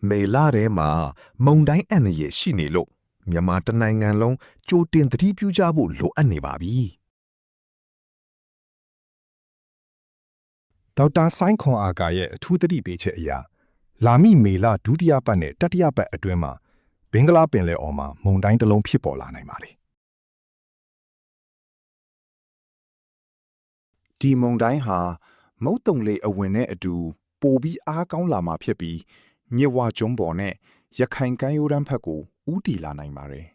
မေလာထဲမှာမုန်တိုင်းအန္တရာယ်ရှိနေလို့မြန်မာတနိုင်ငံလုံးကြိုတင်သတိပြုကြဖို့လိုအပ်နေပါပြီဒေါက်တာဆိုင်းခွန်အာကာရဲ့အထူးသတိပေးချက်အရာလာမည့်မေလဒုတိယပတ်နဲ့တတိယပတ်အတွင်းမှာဘင်္ဂလားပင်လယ်အော်မှာမုန်တိုင်းတစ်လုံးဖြစ်ပေါ်လာနိုင်ပါတယ်ဒီမုန်တိုင်းဟာမုတ်တုံလေအဝင်နဲ့အတူပိုပြီးအားကောင်းလာမှာဖြစ်ပြီးမြစ်ဝကျွန်းပေါ်နဲ့ရခိုင်ကမ်းရိုးတန်းဘက်ကိုဦးတည်လာနိုင်ပါတယ်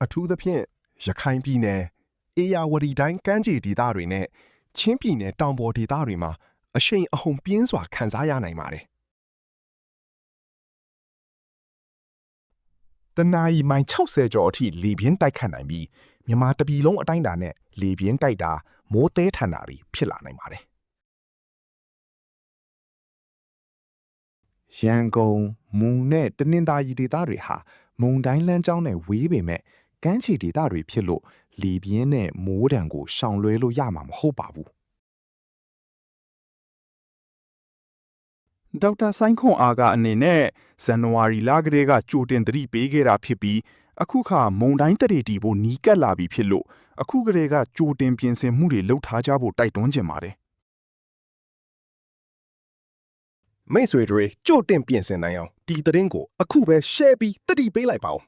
အထူးသဖြင့်ရခိုင်ပြည်နယ်အေယာဝတီတိုင်းကမ်းခြေဒေသတွေနဲ့ချင်းပြည်နယ်တောင်ပေါ်ဒေသတွေမှာအရှိန်အဟုန်ပြင်းစွာခံစားရနိုင်ပါတယ်တနအီမိုင်60ကျော်အထိလေပြင်းတိုက်ခတ်နိုင်ပြီးမြန်မာတပြည်လုံးအတိုင်းအတာနဲ့လေပြင်းတိုက်တာမိုးသဲထန်တာတွေဖြစ်လာနိုင်ပါတယ်ရန်ကုန်မုံနဲ့တနင်္သာရီဒေသတွေဟာမုန်တိုင်းလမ်းကြောင်းနဲ့ဝေးပေမဲ့ကမ်းခြေဒေသတွေဖြစ်လို့လေပြင်းနဲ့မိုးဒဏ်ကိုရှောင်လွှဲလို့ရမှာမဟုတ်ပါဘူးဒေါက်တာဆိုင်းခွန်အာကအနေနဲ့ဇန်နဝါရီလကတည်းကကြိုတင်သတိပေးခဲ့တာဖြစ်ပြီးအခုခါမုန်တိုင်းတရေတီဖို့နီးကပ်လာပြီဖြစ်လို့အခုကတည်းကကြိုတင်ပြင်ဆင်မှုတွေလုပ်ထားကြဖို့တိုက်တွန်းချင်ပါတယ်မိတ်ဆွေတွေကြိုတင်ပြင်ဆင်နိုင်အောင်ဒီသတင်းကိုအခုပဲ share ပြီးသတိပေးလိုက်ပါဦး